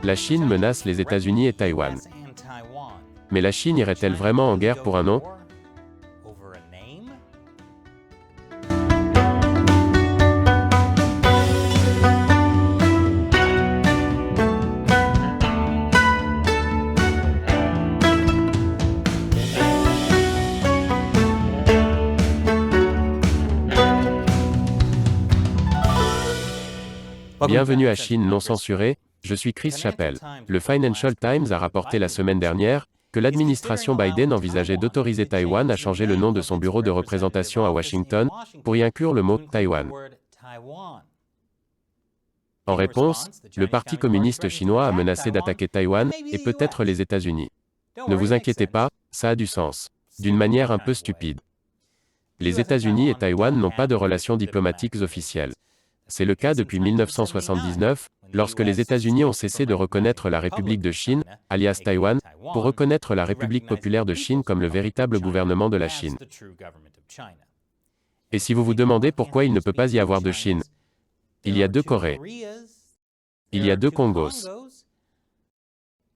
La Chine menace les États-Unis et Taïwan. Mais la Chine irait-elle vraiment en guerre pour un nom? Bienvenue à Chine non censurée, je suis Chris Chappell. Le Financial Times a rapporté la semaine dernière que l'administration Biden envisageait d'autoriser Taïwan à changer le nom de son bureau de représentation à Washington pour y inclure le mot Taïwan. En réponse, le Parti communiste chinois a menacé d'attaquer Taïwan et peut-être les États-Unis. Ne vous inquiétez pas, ça a du sens. D'une manière un peu stupide. Les États-Unis et Taïwan n'ont pas de relations diplomatiques officielles. C'est le cas depuis 1979, lorsque les États-Unis ont cessé de reconnaître la République de Chine, alias Taïwan, pour reconnaître la République populaire de Chine comme le véritable gouvernement de la Chine. Et si vous vous demandez pourquoi il ne peut pas y avoir de Chine, il y a deux Corées. Il y a deux Congos.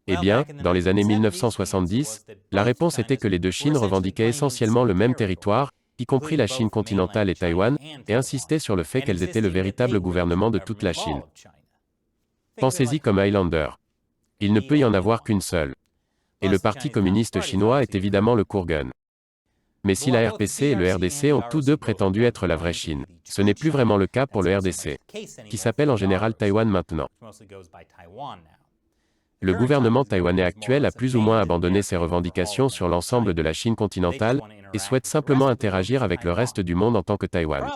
Eh bien, dans les années 1970, la réponse était que les deux Chines revendiquaient essentiellement le même territoire, y compris la Chine continentale et Taïwan, et insistaient sur le fait qu'elles étaient le véritable gouvernement de toute la Chine. Pensez-y comme Highlander. Il ne peut y en avoir qu'une seule. Et le Parti communiste chinois est évidemment le Kурgan. Mais si la RPC et le RDC ont tous deux prétendu être la vraie Chine, ce n'est plus vraiment le cas pour le RDC, qui s'appelle en général Taïwan maintenant. Le gouvernement taïwanais actuel a plus ou moins abandonné ses revendications sur l'ensemble de la Chine continentale et souhaite simplement interagir avec le reste du monde en tant que Taïwan.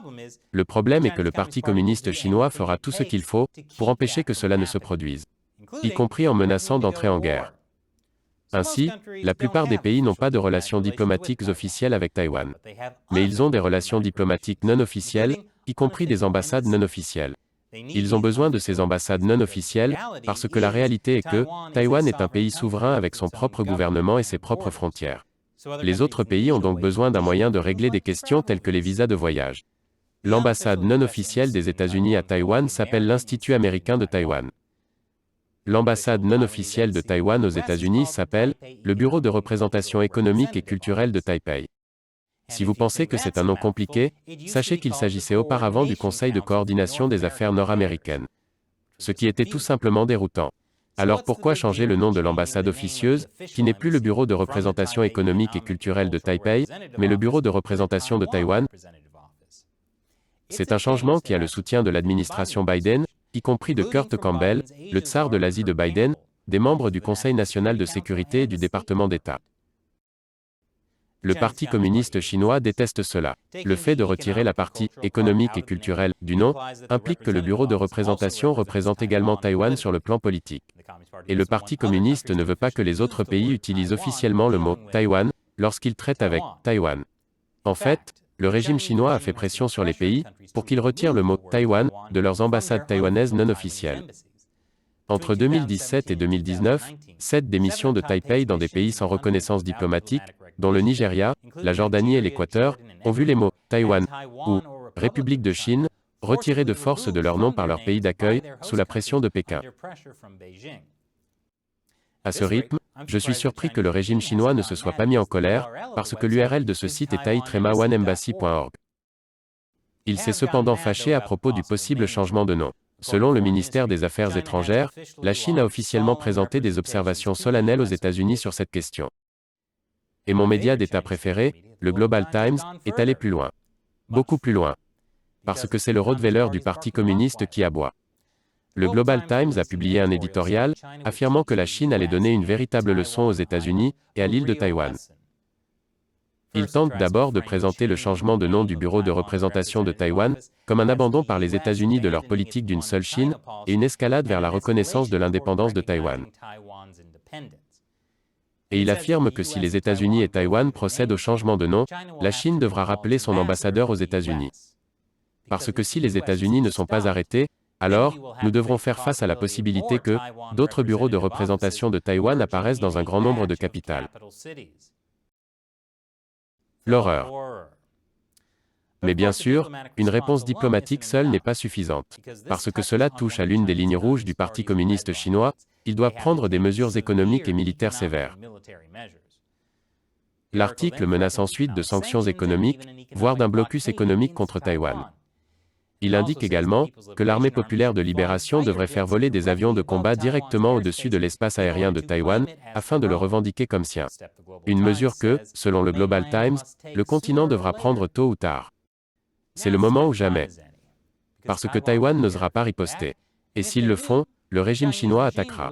Le problème est que le Parti communiste chinois fera tout ce qu'il faut pour empêcher que cela ne se produise, y compris en menaçant d'entrer en guerre. Ainsi, la plupart des pays n'ont pas de relations diplomatiques officielles avec Taïwan. Mais ils ont des relations diplomatiques non officielles, y compris des ambassades non officielles. Ils ont besoin de ces ambassades non officielles, parce que la réalité est que Taïwan est un pays souverain avec son propre gouvernement et ses propres frontières. Les autres pays ont donc besoin d'un moyen de régler des questions telles que les visas de voyage. L'ambassade non officielle des États-Unis à Taïwan s'appelle l'Institut américain de Taïwan. L'ambassade non officielle de Taïwan aux États-Unis s'appelle le Bureau de représentation économique et culturelle de Taipei. Si vous pensez que c'est un nom compliqué, sachez qu'il s'agissait auparavant du Conseil de coordination des affaires nord-américaines. Ce qui était tout simplement déroutant. Alors pourquoi changer le nom de l'ambassade officieuse, qui n'est plus le Bureau de représentation économique et culturelle de Taipei, mais le Bureau de représentation de Taïwan? C'est un changement qui a le soutien de l'administration Biden, y compris de Kurt Campbell, le tsar de l'Asie de Biden, des membres du Conseil national de sécurité et du département d'État. Le Parti communiste chinois déteste cela. Le fait de retirer la partie « économique et culturelle » du nom implique que le bureau de représentation représente également Taïwan sur le plan politique. Et le Parti communiste ne veut pas que les autres pays utilisent officiellement le mot « Taïwan » lorsqu'ils traitent avec « Taïwan ». En fait, le régime chinois a fait pression sur les pays pour qu'ils retirent le mot « Taïwan » de leurs ambassades taïwanaises non officielles. Entre 2017 et 2019, 7 démissions de Taipei dans des pays sans reconnaissance diplomatique, dont le Nigeria, la Jordanie et l'Équateur, ont vu les mots « Taïwan » ou « République de Chine » retirés de force de leur nom par leur pays d'accueil, sous la pression de Pékin. À ce rythme, je suis surpris que le régime chinois ne se soit pas mis en colère, parce que l'URL de ce site est tai-1embassy.org. Il s'est cependant fâché à propos du possible changement de nom. Selon le ministère des Affaires étrangères, la Chine a officiellement présenté des observations solennelles aux États-Unis sur cette question. Et mon média d'État préféré, le Global Times, est allé plus loin. Beaucoup plus loin. Parce que c'est le Rottweiler du Parti communiste qui aboie. Le Global Times a publié un éditorial, affirmant que la Chine allait donner une véritable leçon aux États-Unis et à l'île de Taïwan. Il tente d'abord de présenter le changement de nom du Bureau de représentation de Taïwan comme un abandon par les États-Unis de leur politique d'une seule Chine et une escalade vers la reconnaissance de l'indépendance de Taïwan. Et il affirme que si les États-Unis et Taïwan procèdent au changement de nom, la Chine devra rappeler son ambassadeur aux États-Unis. Parce que si les États-Unis ne sont pas arrêtés, alors, nous devrons faire face à la possibilité que d'autres bureaux de représentation de Taïwan apparaissent dans un grand nombre de capitales. L'horreur. Mais bien sûr, une réponse diplomatique seule n'est pas suffisante, parce que cela touche à l'une des lignes rouges du Parti communiste chinois, ils doivent prendre des mesures économiques et militaires sévères. L'article menace ensuite de sanctions économiques, voire d'un blocus économique contre Taïwan. Il indique également que l'Armée populaire de libération devrait faire voler des avions de combat directement au-dessus de l'espace aérien de Taïwan, afin de le revendiquer comme sien. Une mesure que, selon le Global Times, le continent devra prendre tôt ou tard. C'est le moment ou jamais. Parce que Taïwan n'osera pas riposter. Et s'ils le font, le régime chinois attaquera.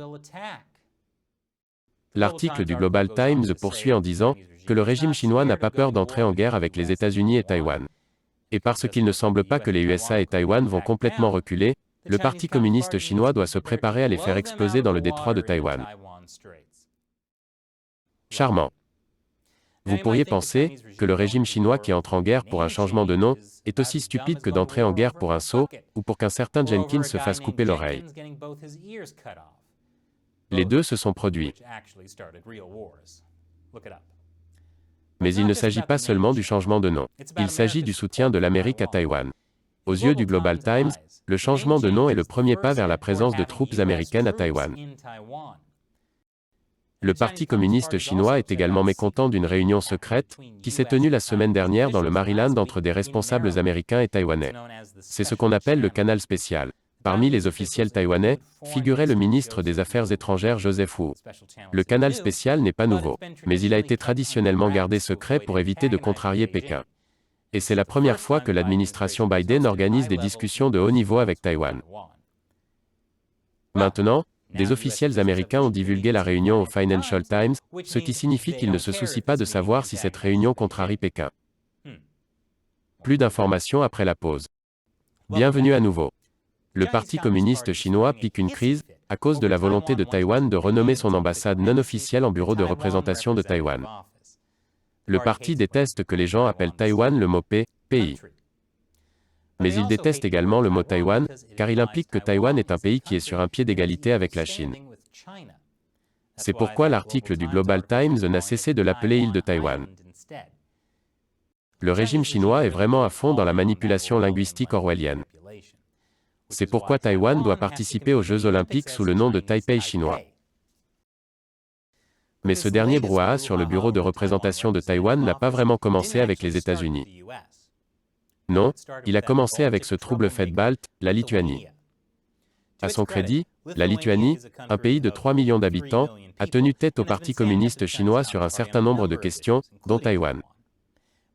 L'article du Global Times poursuit en disant que le régime chinois n'a pas peur d'entrer en guerre avec les États-Unis et Taïwan. Et parce qu'il ne semble pas que les USA et Taïwan vont complètement reculer, le Parti communiste chinois doit se préparer à les faire exploser dans le détroit de Taïwan. Charmant. Vous pourriez penser que le régime chinois qui entre en guerre pour un changement de nom est aussi stupide que d'entrer en guerre pour un sceau, ou pour qu'un certain Jenkins se fasse couper l'oreille. Les deux se sont produits. Mais il ne s'agit pas seulement du changement de nom. Il s'agit du soutien de l'Amérique à Taïwan. Aux yeux du Global Times, le changement de nom est le premier pas vers la présence de troupes américaines à Taïwan. Le Parti communiste chinois est également mécontent d'une réunion secrète qui s'est tenue la semaine dernière dans le Maryland entre des responsables américains et taïwanais. C'est ce qu'on appelle le canal spécial. Parmi les officiels taïwanais, figurait le ministre des Affaires étrangères Joseph Wu. Le canal spécial n'est pas nouveau, mais il a été traditionnellement gardé secret pour éviter de contrarier Pékin. Et c'est la première fois que l'administration Biden organise des discussions de haut niveau avec Taïwan. Maintenant, des officiels américains ont divulgué la réunion au Financial Times, ce qui signifie qu'ils ne se soucient pas de savoir si cette réunion contrarie Pékin. Plus d'informations après la pause. Bienvenue à nouveau. Le Parti communiste chinois pique une crise à cause de la volonté de Taïwan de renommer son ambassade non officielle en bureau de représentation de Taïwan. Le parti déteste que les gens appellent Taïwan le mot pays. Mais il déteste également le mot Taïwan, car il implique que Taïwan est un pays qui est sur un pied d'égalité avec la Chine. C'est pourquoi l'article du Global Times n'a cessé de l'appeler île de Taïwan. Le régime chinois est vraiment à fond dans la manipulation linguistique orwellienne. C'est pourquoi Taïwan doit participer aux Jeux olympiques sous le nom de Taipei chinois. Mais ce dernier brouhaha sur le bureau de représentation de Taïwan n'a pas vraiment commencé avec les États-Unis. Non, il a commencé avec ce trouble fait balte, la Lituanie. À son crédit, la Lituanie, un pays de 3 millions d'habitants, a tenu tête au Parti communiste chinois sur un certain nombre de questions, dont Taïwan.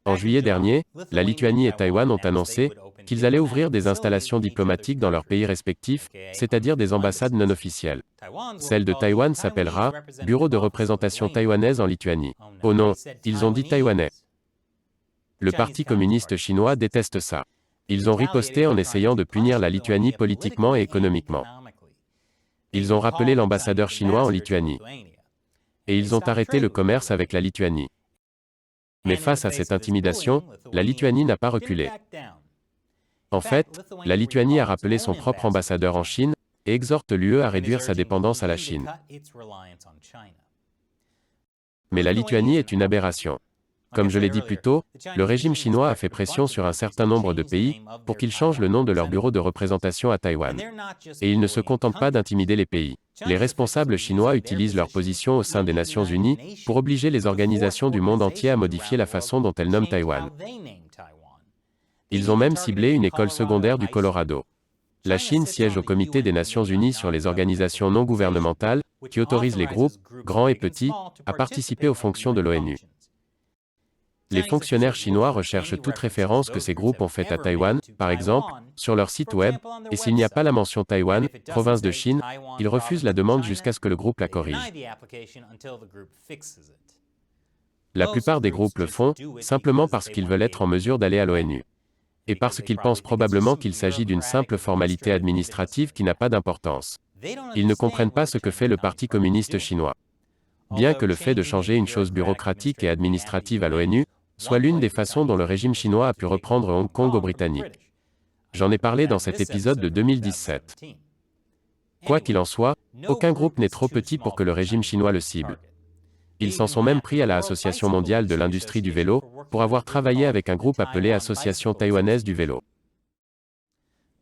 En juillet dernier, la Lituanie et Taïwan ont annoncé qu'ils allaient ouvrir des installations diplomatiques dans leurs pays respectifs, c'est-à-dire des ambassades non officielles. Celle de Taïwan s'appellera « Bureau de représentation taïwanaise en Lituanie ». Oh non, ils ont dit taïwanais. Le Parti communiste chinois déteste ça. Ils ont riposté en essayant de punir la Lituanie politiquement et économiquement. Ils ont rappelé l'ambassadeur chinois en Lituanie. Et ils ont arrêté le commerce avec la Lituanie. Mais face à cette intimidation, la Lituanie n'a pas reculé. En fait, la Lituanie a rappelé son propre ambassadeur en Chine et exhorte l'UE à réduire sa dépendance à la Chine. Mais la Lituanie est une aberration. Comme je l'ai dit plus tôt, le régime chinois a fait pression sur un certain nombre de pays pour qu'ils changent le nom de leur bureau de représentation à Taïwan. Et ils ne se contentent pas d'intimider les pays. Les responsables chinois utilisent leur position au sein des Nations Unies pour obliger les organisations du monde entier à modifier la façon dont elles nomment Taïwan. Ils ont même ciblé une école secondaire du Colorado. La Chine siège au Comité des Nations Unies sur les organisations non gouvernementales, qui autorise les groupes, grands et petits, à participer aux fonctions de l'ONU. Les fonctionnaires chinois recherchent toute référence que ces groupes ont faite à Taïwan, par exemple, sur leur site web, et s'il n'y a pas la mention Taïwan, province de Chine, ils refusent la demande jusqu'à ce que le groupe la corrige. La plupart des groupes le font, simplement parce qu'ils veulent être en mesure d'aller à l'ONU. Et parce qu'ils pensent probablement qu'il s'agit d'une simple formalité administrative qui n'a pas d'importance. Ils ne comprennent pas ce que fait le Parti communiste chinois. Bien que le fait de changer une chose bureaucratique et administrative à l'ONU soit l'une des façons dont le régime chinois a pu reprendre Hong Kong aux Britanniques. J'en ai parlé dans cet épisode de 2017. Quoi qu'il en soit, aucun groupe n'est trop petit pour que le régime chinois le cible. Ils s'en sont même pris à la Association mondiale de l'industrie du vélo, pour avoir travaillé avec un groupe appelé Association taïwanaise du vélo.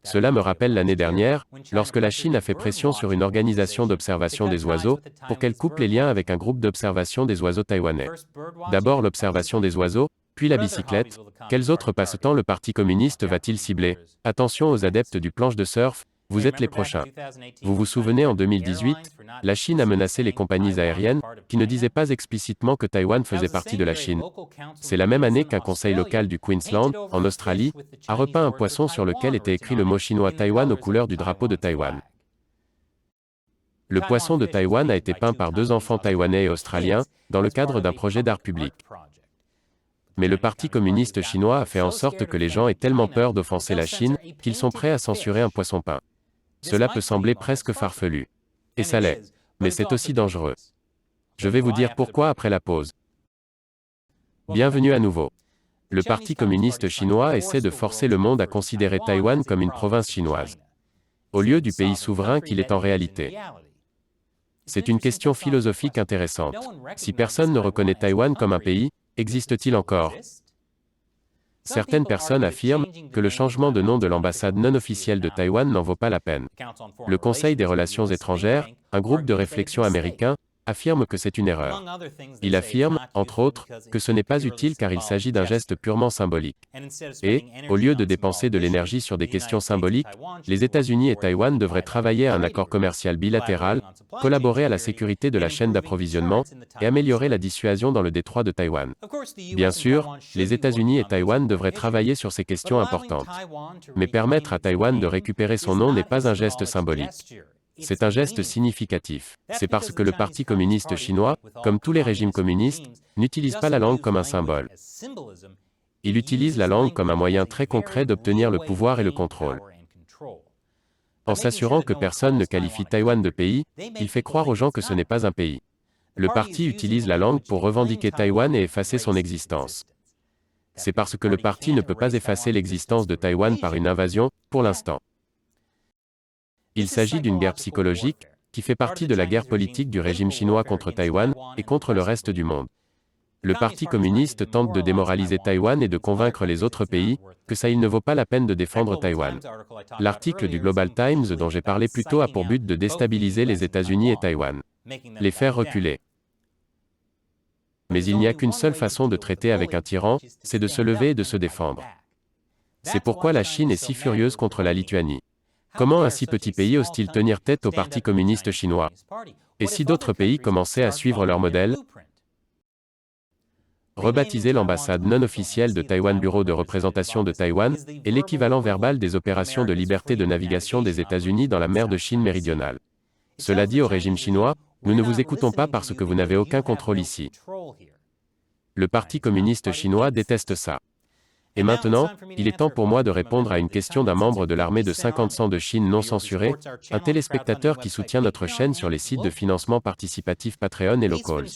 Cela me rappelle l'année dernière, lorsque la Chine a fait pression sur une organisation d'observation des oiseaux, pour qu'elle coupe les liens avec un groupe d'observation des oiseaux taïwanais. D'abord l'observation des oiseaux, puis la bicyclette. Quels autres passe-temps le Parti communiste va-t-il cibler? Attention aux adeptes du planche de surf, vous êtes les prochains. Vous vous souvenez, en 2018, la Chine a menacé les compagnies aériennes, qui ne disaient pas explicitement que Taïwan faisait partie de la Chine. C'est la même année qu'un conseil local du Queensland, en Australie, a repeint un poisson sur lequel était écrit le mot chinois Taïwan aux couleurs du drapeau de Taïwan. Le poisson de Taïwan a été peint par 2 enfants taïwanais et australiens, dans le cadre d'un projet d'art public. Mais le Parti communiste chinois a fait en sorte que les gens aient tellement peur d'offenser la Chine, qu'ils sont prêts à censurer un poisson peint. Cela peut sembler presque farfelu. Et ça l'est. Mais c'est aussi dangereux. Je vais vous dire pourquoi après la pause. Bienvenue à nouveau. Le Parti communiste chinois essaie de forcer le monde à considérer Taïwan comme une province chinoise, au lieu du pays souverain qu'il est en réalité. C'est une question philosophique intéressante. Si personne ne reconnaît Taïwan comme un pays, existe-t-il encore? Certaines personnes affirment que le changement de nom de l'ambassade non officielle de Taïwan n'en vaut pas la peine. Le Conseil des relations étrangères, un groupe de réflexion américain, affirme que c'est une erreur. Il affirme, entre autres, que ce n'est pas utile car il s'agit d'un geste purement symbolique. Et, au lieu de dépenser de l'énergie sur des questions symboliques, les États-Unis et Taïwan devraient travailler à un accord commercial bilatéral, collaborer à la sécurité de la chaîne d'approvisionnement, et améliorer la dissuasion dans le détroit de Taïwan. Bien sûr, les États-Unis et Taïwan devraient travailler sur ces questions importantes. Mais permettre à Taïwan de récupérer son nom n'est pas un geste symbolique. C'est un geste significatif. C'est parce que le Parti communiste chinois, comme tous les régimes communistes, n'utilise pas la langue comme un symbole. Il utilise la langue comme un moyen très concret d'obtenir le pouvoir et le contrôle. En s'assurant que personne ne qualifie Taïwan de pays, il fait croire aux gens que ce n'est pas un pays. Le parti utilise la langue pour revendiquer Taïwan et effacer son existence. C'est parce que le parti ne peut pas effacer l'existence de Taïwan par une invasion, pour l'instant. Il s'agit d'une guerre psychologique, qui fait partie de la guerre politique du régime chinois contre Taïwan, et contre le reste du monde. Le Parti communiste tente de démoraliser Taïwan et de convaincre les autres pays, que ça il ne vaut pas la peine de défendre Taïwan. L'article du Global Times dont j'ai parlé plus tôt a pour but de déstabiliser les États-Unis et Taïwan. Les faire reculer. Mais il n'y a qu'une seule façon de traiter avec un tyran, c'est de se lever et de se défendre. C'est pourquoi la Chine est si furieuse contre la Lituanie. Comment un si petit pays ose-t-il tenir tête au Parti communiste chinois? Et si d'autres pays commençaient à suivre leur modèle? Rebaptiser l'ambassade non officielle de Taïwan Bureau de représentation de Taïwan est l'équivalent verbal des opérations de liberté de navigation des États-Unis dans la mer de Chine méridionale. Cela dit au régime chinois, nous ne vous écoutons pas parce que vous n'avez aucun contrôle ici. Le Parti communiste chinois déteste ça. Et maintenant, il est temps pour moi de répondre à une question d'un membre de l'armée de 50 cents de Chine non censuré, un téléspectateur qui soutient notre chaîne sur les sites de financement participatif Patreon et Locals.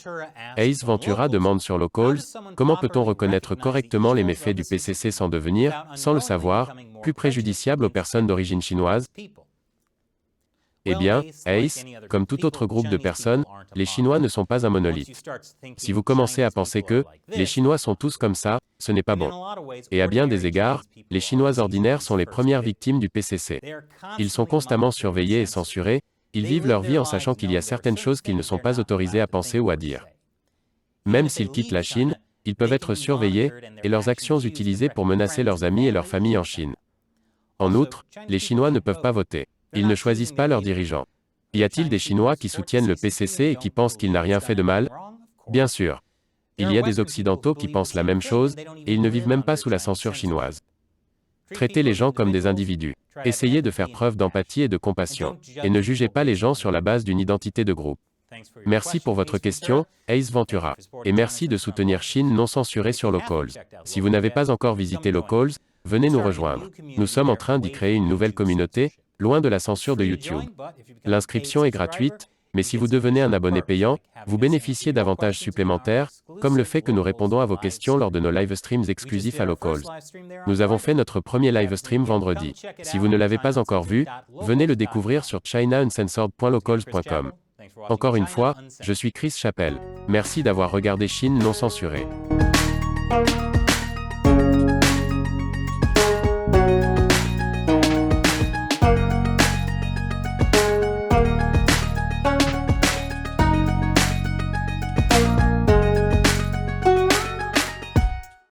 Ace Ventura demande sur Locals, comment peut-on reconnaître correctement les méfaits du PCC sans devenir, sans le savoir, plus préjudiciable aux personnes d'origine chinoise? Eh bien, Ace, comme tout autre groupe de personnes, les Chinois ne sont pas un monolithe. Si vous commencez à penser que les Chinois sont tous comme ça, ce n'est pas bon. Et à bien des égards, les Chinois ordinaires sont les premières victimes du PCC. Ils sont constamment surveillés et censurés, ils vivent leur vie en sachant qu'il y a certaines choses qu'ils ne sont pas autorisés à penser ou à dire. Même s'ils quittent la Chine, ils peuvent être surveillés, et leurs actions utilisées pour menacer leurs amis et leurs familles en Chine. En outre, les Chinois ne peuvent pas voter. Ils ne choisissent pas leurs dirigeants. Y a-t-il des Chinois qui soutiennent le PCC et qui pensent qu'il n'a rien fait de mal? Bien sûr. Il y a des Occidentaux qui pensent la même chose, et ils ne vivent même pas sous la censure chinoise. Traitez les gens comme des individus. Essayez de faire preuve d'empathie et de compassion. Et ne jugez pas les gens sur la base d'une identité de groupe. Merci pour votre question, Ace Ventura. Et merci de soutenir Chine non censurée sur Locals. Si vous n'avez pas encore visité Locals, venez nous rejoindre. Nous sommes en train d'y créer une nouvelle communauté, loin de la censure de YouTube. L'inscription est gratuite, mais si vous devenez un abonné payant, vous bénéficiez d'avantages supplémentaires, comme le fait que nous répondons à vos questions lors de nos live streams exclusifs à Locals. Nous avons fait notre premier live stream vendredi. Si vous ne l'avez pas encore vu, venez le découvrir sur chinauncensored.locals.com. Encore une fois, je suis Chris Chappell. Merci d'avoir regardé Chine non censurée.